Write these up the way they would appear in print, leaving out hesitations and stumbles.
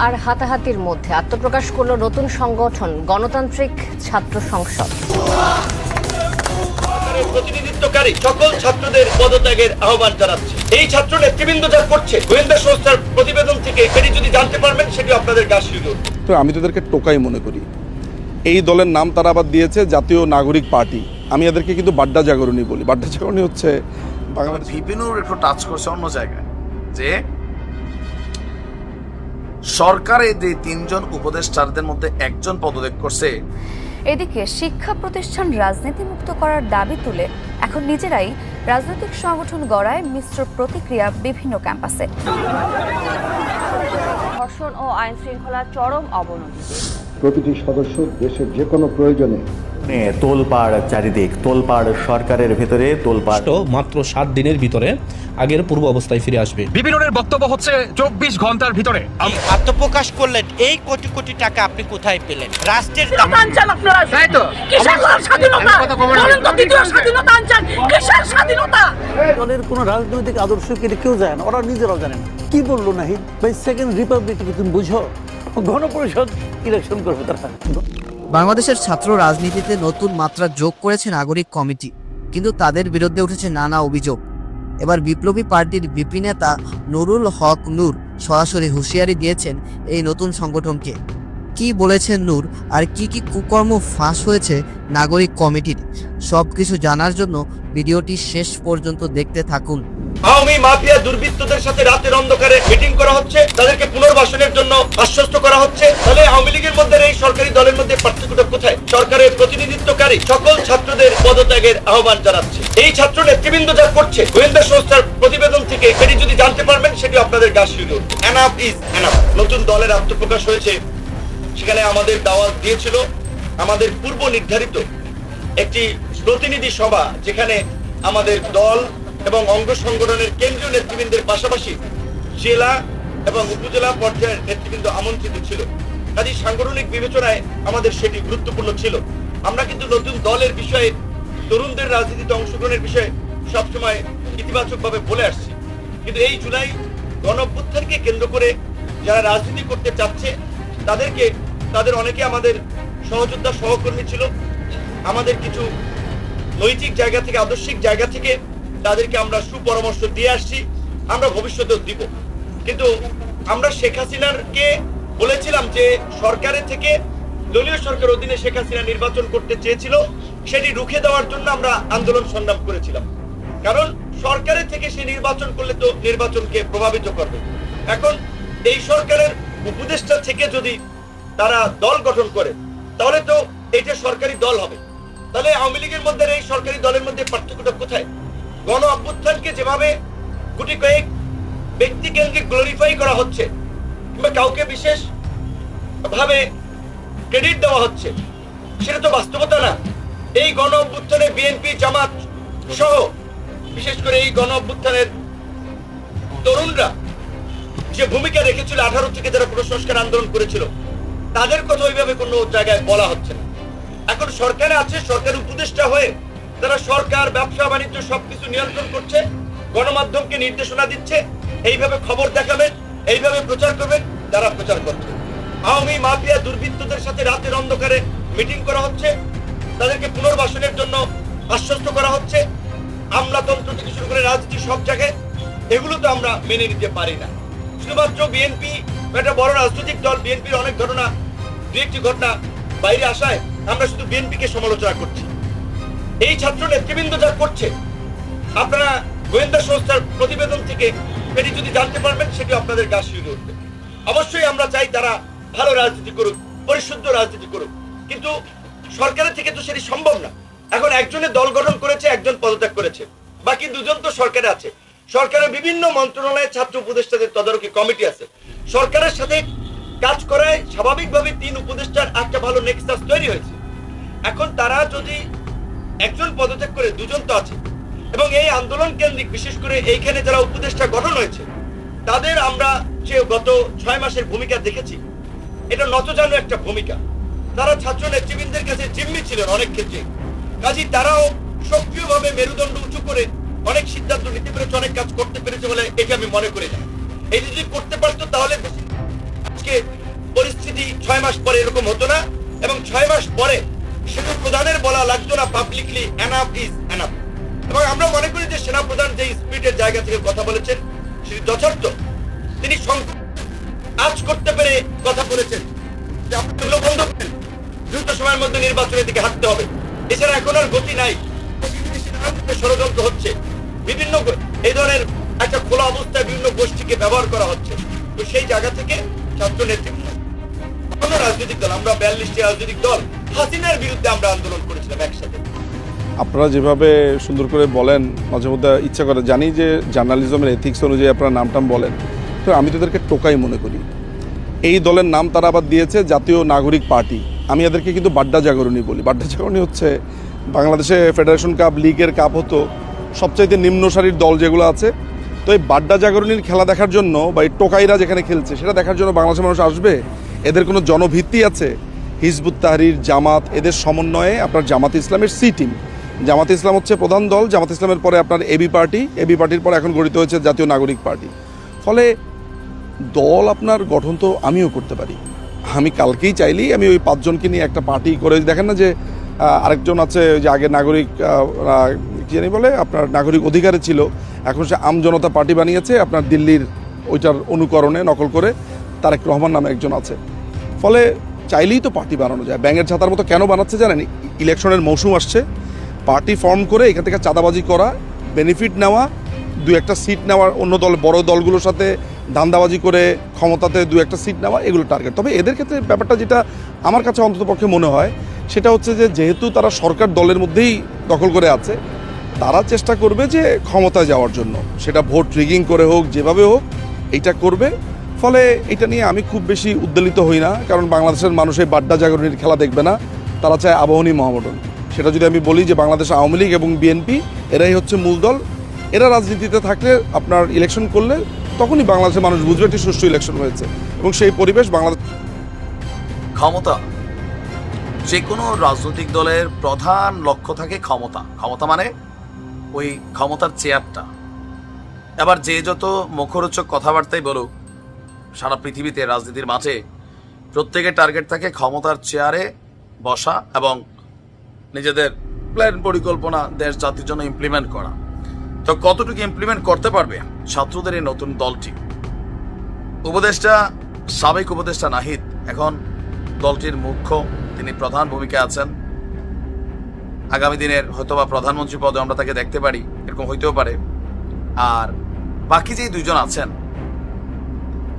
আর হাতাহাতির মধ্যে আত্মপ্রকাশ করল নতুন সংগঠন গণতান্ত্রিক ছাত্র সংসদ। প্রতিনিধিত্বকারী সকল ছাত্রদের পদত্যাগের আহ্বান জানাচ্ছে। এই ছাত্র নেতৃবৃন্দ যা করছে গোয়েন্দা সংস্থার প্রতিবেদন থেকে এটি যদি জানতে পারবেন সেটি আপনাদের গা শিউরে উঠবে। তো আমি তাদেরকে টোকাই মনে করি। এই দলের নাম তারা আবার দিয়েছে জাতীয় নাগরিক পার্টি। আমি এদেরকে কিন্তু বাড্ডা জাগরণী বলি। বাড্ডা জাগরণী হচ্ছে বিপিনুর একটু টাচ করছে অন্য জায়গায়, যে সরকারের যে তিনজন উপদেষ্টাদের মধ্যে একজন পদত্যাগ করছে। এদিকে শিক্ষা প্রতিষ্ঠান রাজনীতিমুক্ত করার দাবি তুলে এখন নিজেরাই রাজনৈতিক সংগঠন গড়ায় মিশ্র প্রতিক্রিয়া বিভিন্ন ক্যাম্পাসে। ধর্ষণ ও আইন শৃঙ্খলা চরম অবনতিতে প্রতিটি সদস্য দেশের যে কোনো প্রয়োজনে তোলপাড়, চারিদিক তোলপাড়, সরকারের ভেতরে তোলপাড়। মাত্র 7 দিনের ভিতরে আগের পূর্ব অবস্থায় ফিরে আসবে। বিপিনুরের বক্তব্য হচ্ছে 24 ঘন্টার ভিতরে। আত্মপ্রকাশ করলেন, এই কোটি কোটি টাকা আপনি কোথায় পেলেন? রাষ্ট্রের দলের কোন রাজনৈতিক আদর্শ কেউ যায় না, ওরা নিজেরাও জানে না। কি বললো নাহিদ ভাই, সেকেন্ড রিপাবলিক তুমি বুঝো, গণপরিষদ ইলেকশন করবে তারা। বাংলাদেশের ছাত্র রাজনীতিতে নতুন মাত্রা যোগ করেছে নাগরিক কমিটি, কিন্তু তাদের বিরুদ্ধে উঠেছে নানা অভিযোগ। এবার বিপ্লবী পার্টির বিপি নেতা নুরুল হক নূর সরাসরি হুঁশিয়ারি দিয়েছেন এই নতুন সংগঠনকে। কি বলেছেন নূর আর কি কি কুকর্ম ফাঁস হয়েছে নাগরিক কমিটির, সবকিছু জানার জন্য ভিডিওটি শেষ পর্যন্ত দেখতে থাকুন। আওয়ামী মাফিয়া দুর্বৃত্তদের সাথে রাতের অন্ধকারে মিটিং করা হচ্ছে, তাদেরকে পুনর্বাসনের জন্য আশ্বস্ত করা হচ্ছে। তাহলে আওয়ামী লীগের মধ্যে এই সরকারি দলের মধ্যে পার্থক্যটা কোথায়? সরকারের প্রতিনিধিত্বকারী সকল ছাত্রদের পদত্যাগের আহ্বান জানাচ্ছে। এই ছাত্র নেতৃবৃন্দ যা করছে গোয়েন্দা সংস্থার প্রতিবেদন থেকে এটি যদি জানতে পারবেন সেটি আপনাদের গা শিউরে উঠবে। Enough is enough. নতুন দলের আত্মপ্রকাশ হয়েছে, সেখানে আমাদের দাওয়াত দিয়েছিল আমাদের পূর্ব নির্ধারিত একটি প্রতিনিধি সভা, যেখানে আমাদের দল এবং অঙ্গ সংগঠনের কেন্দ্রীয় নেতৃবৃন্দের পাশাপাশি জেলা এবং উপজেলা পর্যায়ের নেতৃবৃন্দ আমন্ত্রিত ছিল। কাজে সাংগঠনিক বিবেচনায় আমাদের সেটি গুরুত্বপূর্ণ ছিল। আমরা কিন্তু নতুন দলের বিষয়ে, তরুণদের রাজনীতিতে অংশগ্রহণের বিষয়ে সবসময় ইতিবাচকভাবে বলে আসছি, কিন্তু এই জুলাই গণঅভ্যুত্থানকে কেন্দ্র করে যারা রাজনীতি করতে চাচ্ছে তাদের অনেকে আমাদের সহযোদ্ধা সহকর্মী ছিল। আমাদের কিছু নৈতিক জায়গা থেকে, আদর্শিক জায়গা থেকে তাদেরকে আমরা সুপরামর্শ দিয়ে আসছি, আমরা ভবিষ্যতেও দিব। কিন্তু আমরা শেখ হাসিনাকে বলেছিলাম যে সরকারের থেকে, দলীয় সরকার অধীনে শেখ হাসিনা নির্বাচন করতে চেয়েছিল, সেটি রুখে দেওয়ার জন্য আমরা আন্দোলন সংগ্রাম করেছিলাম। কারণ সরকারের থেকে সে নির্বাচন করলে তো নির্বাচনকে প্রভাবিত করবে। এখন এই সরকারের উপদেষ্টা থেকে যদি তারা দল গঠন করে তাহলে তো এটা সরকারি দল হবে। তাহলে আওয়ামী লীগের মধ্যে এই সরকারি দলের মধ্যে পার্থক্যটা কোথায়? গণ অভ্যুত্থানকে যেভাবে গুটি কয়েক ব্যক্তি কেন্দ্রিক গ্লোরিফাই করা হচ্ছে কিংবা কাউকে বিশেষ ভাবে ক্রেডিট দেওয়া হচ্ছে, সেটা তো বাস্তবতা না। এই গণ অভ্যুত্থানে বিএনপি, জামাত সহ বিশেষ করে এই গণ অভ্যুত্থানের তরুণরা যে ভূমিকা রেখেছিল, 18 থেকে যারা পুনঃসংস্কার আন্দোলন করেছিল, তাদের কথা ওইভাবে কোনো জায়গায় বলা হচ্ছে না। এখন সরকারে আছে, সরকার উপদেষ্টা হয়ে তারা সরকার, ব্যবসা বাণিজ্য সবকিছু নিয়ন্ত্রণ করছে, গণমাধ্যমকে নির্দেশনা দিচ্ছে, এইভাবে খবর দেখাবেন, এইভাবে প্রচার করবেন, তারা প্রচার করছে। আওয়ামী মাফিয়া দুর্বৃত্তদের সাথে রাতের অন্ধকারে মিটিং করা হচ্ছে, তাদেরকে পুনর্বাসনের জন্য আশ্বস্ত করা হচ্ছে। আমলাতন্ত্র থেকে শুরু করে রাজনীতি সব জায়গায়, এগুলো তো আমরা মেনে নিতে পারি না। শুধুমাত্র বিএনপি একটা বড় রাজনৈতিক দল, বিএনপির অনেক ঘটনা, দু একটি ঘটনা বাইরে আসায় আমরা শুধু বিএনপিকে সমালোচনা করছি। এই ছাত্র নেতৃবৃন্দ যা করছে, আপনারা গোয়েন্দা সংস্থার প্রতিবেদন থেকে এটি যদি জানতে পারবেন সেটি আপনাদের গা শিউরে উঠবে। অবশ্যই আমরা চাই তারা ভালো রাজনীতি করুক, পরিশুদ্ধ রাজনীতি করুক, কিন্তু সরকারের থেকে তো সেটি সম্ভব না। এখন একজনের দল গঠন করেছে, একজন পদত্যাগ করেছে, বাকি দুজন তো সরকারে আছে। সরকারের বিভিন্ন মন্ত্রণালয়ে ছাত্র উপদেষ্টাদের তদারকি কমিটি আছে। সরকারের সাথে কাজ করায় স্বাভাবিকভাবে 3 উপদেষ্টার একটা ভালো নেক্সাস তৈরি হয়েছে। এখন তারা যদি একজন পদত্যাগ করে, দুজন তো আছে, এবং এই আন্দোলন কেন্দ্রিক বিশেষ করে এইখানে যারা উপদেষ্টা গঠন হয়েছে তাদের আমরা যে গত 6 মাসের ভূমিকা দেখেছি, এটা নতজানু একটা ভূমিকা। তারা ছাত্র নেতৃবৃন্দের কাছে জিম্মি ছিলেন অনেক ক্ষেত্রে, কাজেই তারাও সক্রিয়ভাবে মেরুদণ্ড উঁচু করে অনেক সিদ্ধান্ত নিতে পেরেছে, অনেক কাজ করতে পেরেছে বলে এটা আমি মনে করি না। এই যদি করতে পারতো তাহলে আজকে মাস পরে এরকম হতো না, এবং 6 মাস পরে সেনা প্রধানের বলা লাগতো না পাবলিকলি এনাফ ইজ এনাফ। এবং আমরা মনে করি যে সেনা প্রধান যে স্পিরিটের জায়গা থেকে কথা বলেছেন সেটি যথার্থ। তিনি কাজ করতে পেরে কথা বলেছেন যে আপনাগুলো বন্ধ করেন, দ্রুত সময়ের মধ্যে নির্বাচনের দিকে হাঁটতে হবে। এছাড়া এখন আর গতি নাই, ষড়যন্ত্র হচ্ছে, বিভিন্ন এই ধরনের একটা খোলা অবস্থায় বিভিন্ন গোষ্ঠীকে ব্যবহার করা হচ্ছে। তো সেই জায়গা থেকে ছাত্র নেতৃত্ব, আমরা রাজনৈতিক দল, আমরা 42টি রাজনৈতিক দল হাসিনার বিরুদ্ধে আমরা আন্দোলন করেছিলাম একসাথে। আপনারা যেভাবে সুন্দর করে বলেন, মাঝে মধ্যে ইচ্ছা করে, জানি যে জার্নালিজমের এথিক্স অনুযায়ী আপনারা নামটাম বলেন, তো আমি তো এদেরকে টোকাই মনে করি। এই দলের নাম তারা আবার দিয়েছে জাতীয় নাগরিক পার্টি। আমি এদেরকে কিন্তু বাড্ডা জাগরণী বলি। বাড্ডা জাগরণী হচ্ছে বাংলাদেশে ফেডারেশন কাপ, লিগের কাপ হতো, সবচাইতে নিম্ন সারির দল যেগুলো আছে। তো এই বাড্ডা জাগরণীর খেলা দেখার জন্য বা এই টোকাইরা যেখানে খেলছে সেটা দেখার জন্য বাংলাদেশের মানুষ আসবে? এদের কোনো জনভিত্তি আছে? হিজবুত তাহরির, জামাত, এদের সমন্বয়ে আপনার জামাত ইসলামের সি টিম। জামাত ইসলাম হচ্ছে প্রধান দল, জামাত ইসলামের পরে আপনার এবি পার্টি, এবি পার্টির পরে এখন গঠিত হয়েছে জাতীয় নাগরিক পার্টি। ফলে দল আপনার গঠন তো আমিও করতে পারি। আমি কালকেই চাইলেই আমি ওই 5 জনকে নিয়ে একটা পার্টি করে, দেখেন না যে আরেকজন আছে যে আগে নাগরিক কি জানি বলে আপনার নাগরিক অধিকারে ছিল, এখন সে আমজনতা পার্টি বানিয়েছে আপনার দিল্লির ওইটার অনুকরণে নকল করে। তারেক রহমান নামে একজন আছে। ফলে চাইলেই তো পার্টি বানানো যায়। ব্যাঙের ছাতার মতো কেন বানাচ্ছে জানেন? ইলেকশনের মৌসুম আসছে, পার্টি ফর্ম করে এখান থেকে চাঁদাবাজি করা, বেনিফিট নেওয়া, 2-1টা সিট নেওয়ার, অন্য দল বড় দলগুলোর সাথে ধান্দাবাজি করে ক্ষমতাতে 2-1টা সিট নেওয়া, এগুলো টার্গেট। তবে এদের ক্ষেত্রে ব্যাপারটা যেটা আমার কাছে অন্ততপক্ষে মনে হয় সেটা হচ্ছে যে যেহেতু তারা সরকার দলের মধ্যেই দখল করে আছে, তারা চেষ্টা করবে যে ক্ষমতায় যাওয়ার জন্য, সেটা ভোট রিগিং করে হোক, যেভাবে হোক এইটা করবে। ফলে এটা নিয়ে আমি খুব বেশি উদ্বেলিত হই না, কারণ বাংলাদেশের মানুষ এই বাড্ডা জাগরণীর খেলা দেখবে না, তারা চায় আবাহনী মহামডন। সেটা যদি আমি বলি যে বাংলাদেশ আওয়ামী লীগ এবং বিএনপি এরাই হচ্ছে মূল দল, এরা রাজনীতিতে থাকলে আপনার ইলেকশন করলে তখনই বাংলাদেশের মানুষ বুঝবে একটি সুষ্ঠু ইলেকশন হয়েছে, এবং সেই পরিবেশ বাংলাদেশ। ক্ষমতা, যে কোনো রাজনৈতিক দলের প্রধান লক্ষ্য থাকে ক্ষমতা। ক্ষমতা মানে ওই ক্ষমতার চেয়ারটা। এবার যে যত মুখরোচক কথাবার্তাই বলুক সারা পৃথিবীতে রাজনীতির মাঠে, প্রত্যেকের টার্গেট থাকে ক্ষমতার চেয়ারে বসা এবং নিজেদের প্ল্যান পরিকল্পনা দেশ জাতির জন্য ইমপ্লিমেন্ট করা। তো কতটুকু ইমপ্লিমেন্ট করতে পারবে ছাত্রদের এই নতুন দলটি? উপদেষ্টা, সাবেক উপদেষ্টা নাহিদ এখন দলটির মুখ্য, তিনি প্রধান ভূমিকা আছেন। আগামী দিনের হয়তোবা প্রধানমন্ত্রী পদে আমরা তাকে দেখতে পারি, এরকম হইতেও পারে। আর বাকি যে 2 জন আছেন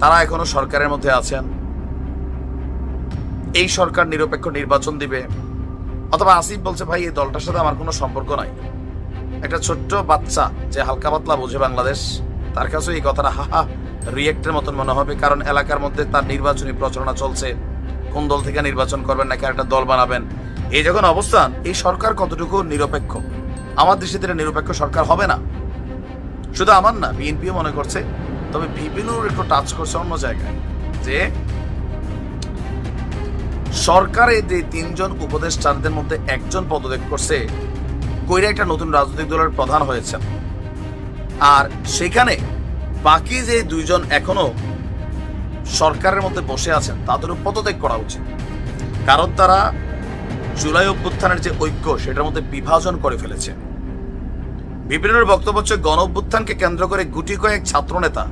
তারা এখনো সরকারের মধ্যে আছেন। এই সরকার নিরপেক্ষ নির্বাচন দিবে, অথবা আসিফ বলছে ভাই এই দলটার সাথে আমার কোনো সম্পর্ক নাই। একটা ছোট্ট বাচ্চা যে হালকা পাতলা বোঝে বাংলাদেশ, তার কাছে এই কথাটা হাহা রিয়েক্টের মতন মনে হবে, কারণ এলাকার মধ্যে তার নির্বাচনী প্রচারণা চলছে, কোন দল থেকে নির্বাচন করবেন নাকি একটা দল বানাবেন। এই যখন অবস্থান, এই সরকার কতটুকু নিরপেক্ষ? আমার দৃষ্টিতে নিরপেক্ষ সরকার হবে না। শুধু আমার না, বিএনপিও মনে করছে। তবে বিপিনুর একটু টাচ করছে অন্য জায়গায়, যে সরকারের যে 3 জন উপদেষ্টাদের মধ্যে একজন পদত্যাগ করছে, কইরা একটা নতুন রাজনৈতিক দলের প্রধান হয়েছেন। আর সেখানে বাকি যে 2 জন এখনো সরকারের মধ্যে বসে আছেন, তাদেরও পদত্যাগ করা উচিত। কারণ তারা জুলাই অভ্যুত্থানের যে ঐক্য, সেটার মধ্যে বিভাজন করে ফেলেছে। বিপিনের বক্তব্য হচ্ছে গণ অভ্যুত্থানকে কেন্দ্র করে গুটি কয়েক ছাত্রনেতা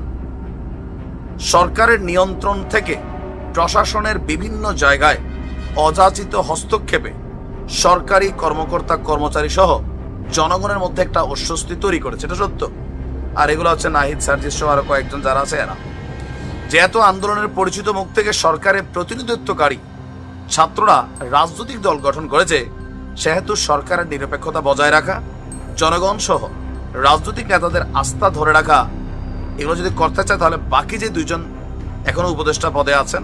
সরকারের নিয়ন্ত্রণ থেকে প্রশাসনের বিভিন্ন জায়গায় অযাচিত হস্তক্ষেপে সরকারি কর্মকর্তা কর্মচারী সহ জনগণের মধ্যে একটা অস্বস্তি তৈরি করেছে। এটা সত্য। আর এগুলো হচ্ছে নাহিদ, সার্জিস সহ আরো কয়েকজন যারা আছে এরা। যেহেতু আন্দোলনের পরিচিত মুখ থেকে সরকারের প্রতিনিধিত্বকারী ছাত্ররা রাজনৈতিক দল গঠন করেছে, সেহেতু সরকারের নিরপেক্ষতা বজায় রাখা, জনগণ সহ রাজনৈতিক নেতাদের আস্থা ধরে রাখা, এগুলো যদি করতে চায় তাহলে বাকি যে 2 জন এখনো উপদেষ্টা পদে আছেন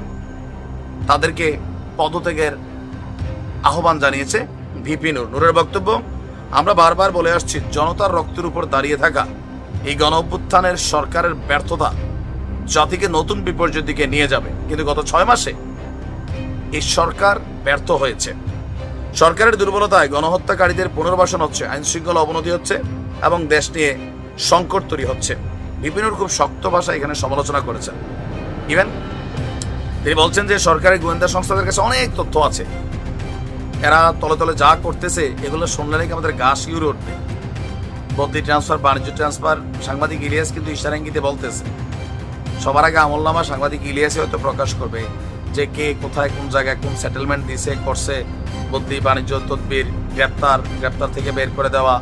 তাদেরকে পদত্যাগের আহ্বান জানিয়েছে ভিপি নূর। নূরের বক্তব্য, আমরা বারবার বলে আসছি, জনতার রক্তের উপর দাঁড়িয়ে থাকা এই গণ অভ্যুত্থানের সরকারের ব্যর্থতা জাতিকে নতুন বিপর্যয়ের দিকে নিয়ে যাবে। কিন্তু গত 6 মাসে এই সরকার ব্যর্থ হয়েছে। সরকারের দুর্বলতায় গণহত্যাকারীদের পুনর্বাসন হচ্ছে, আইন শৃঙ্খলা অবনতি হচ্ছে এবং দেশ নিয়ে সংকট তৈরি হচ্ছে। বিপিনুর খুব শক্ত ভাষায় এখানে সমালোচনা করেছেন। ইভেন তিনি বলছেন যে সরকারি গোয়েন্দা সংস্থাদের কাছে অনেক তথ্য আছে, এরা তলে তলে যা করতেছে এগুলো শুনলে নাকি আমাদের গা শিউরে উঠবে। বদলি ট্রান্সফার, বাণিজ্য ট্রান্সফার, সাংবাদিক ইলিয়াস কিন্তু ইশারাঙ্গিতে বলতেছে। সবার আগে আমলনামা সাংবাদিক ইলিয়াসই হয়তো প্রকাশ করবে যে কে কোথায় কোন জায়গায় কোন সেটেলমেন্ট দিছে করছে, বদলি, বাণিজ্য, তদবির, গ্রেপ্তার থেকে বের করে দেওয়া,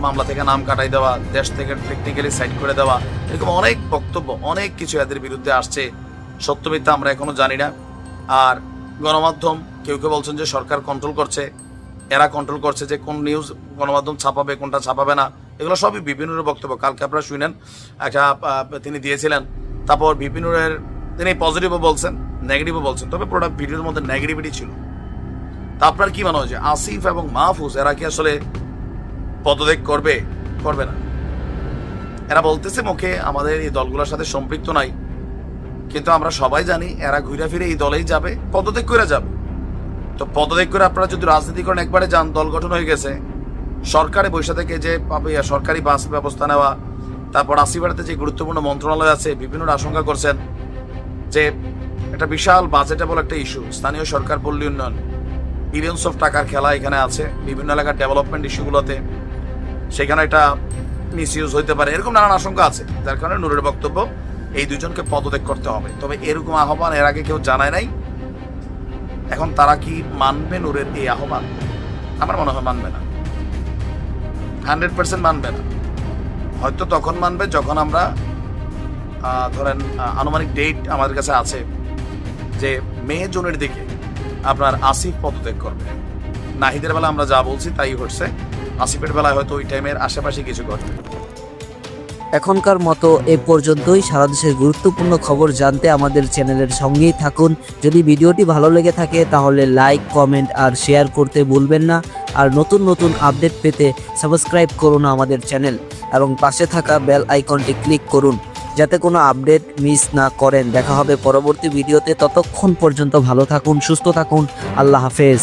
মামলা থেকে নাম কাটাই দেওয়া, দেশ থেকে টেকনিক্যালি সাইড করে দেওয়া, এরকম অনেক বক্তব্য, অনেক কিছু এদের বিরুদ্ধে আসছে। সত্য মিথ্যা আমরা এখনো জানি না। আর গণমাধ্যম কেউ কেউ বলছেন যে সরকার কন্ট্রোল করছে, এরা কন্ট্রোল করছে যে কোন নিউজ গণমাধ্যম ছাপাবে কোনটা ছাপাবে না, এগুলো সবই বিপিনুরের বক্তব্য। কালকে আপনারা শুনেন একটা তিনি দিয়েছিলেন। তারপর বিপিনুরের তিনি পজিটিভও বলছেন, নেগেটিভও বলছেন, তবে পুরোটা ভিডিওর মধ্যে নেগেটিভিটি ছিল। তা আপনার কি মনে হয় যে আসিফ এবং মাহফুজ এরা কি আসলে পদত্যাগ করবে না? এরা বলতেছে মুখে আমাদের এই দলগুলোর সাথে সম্পৃক্ত নাই, কিন্তু আমরা সবাই জানি এরা ঘুরে ফিরে এই দলেই যাবে, পদত্যাগ করে যাবে। তো পদত্যাগ করে আপনারা যদি রাজনীতি করেন, একবারে যান, দল গঠন হয়ে গেছে, সরকারে বৈশা থেকে যে সরকারি বাস ব্যবস্থা নেওয়া, তারপর আসিফাড়াতে যে গুরুত্বপূর্ণ মন্ত্রণালয় আছে, বিভিন্ন আশঙ্কা করছেন যে একটা বিশাল বাজেটেবল একটা ইস্যু, স্থানীয় সরকার, পল্লী উন্নয়ন, বিলিয়নস অফ টাকার খেলা এখানে আছে, বিভিন্ন এলাকার ডেভেলপমেন্ট ইস্যুগুলোতে, সেখানে এটা মিসইউজ হইতে পারে, এরকম নানান আশঙ্কা আছে। যার কারণে নূরের বক্তব্য এই দুজনকে পদত্যাগ করতে হবে। তবে এরকম আহ্বান এর আগে কেউ জানায় নাই। এখন তারা কি মানবে নূরের এই আহ্বান? আমার মনে হয় মানবে না, 100% মানবে না। হয়তো তখন মানবে যখন আমরা ধরেন আনুমানিক ডেট আমাদের কাছে আছে যে মে জুনের দিকে আপনার আসিফ পদত্যাগ করবে। নাহিদের বেলা আমরা যা বলছি তাই হচ্ছে, আসিফের বেলায় হয়তো ওই টাইমের আশেপাশে কিছু ঘটবে। এখনকার মতো এ পর্যন্তই। সারা দেশের গুরুত্বপূর্ণ খবর জানতে আমাদের চ্যানেলের সঙ্গেই থাকুন। যদি ভিডিওটি ভালো লেগে থাকে তাহলে লাইক, কমেন্ট আর শেয়ার করতে ভুলবেন না। আর নতুন নতুন আপডেট পেতে সাবস্ক্রাইব করুন আমাদের চ্যানেল এবং পাশে থাকা বেল আইকনটি ক্লিক করুন যাতে কোনো আপডেট মিস না করেন। দেখা হবে পরবর্তী ভিডিওতে। ততক্ষণ পর্যন্ত ভালো থাকুন, সুস্থ থাকুন। আল্লাহ হাফেজ।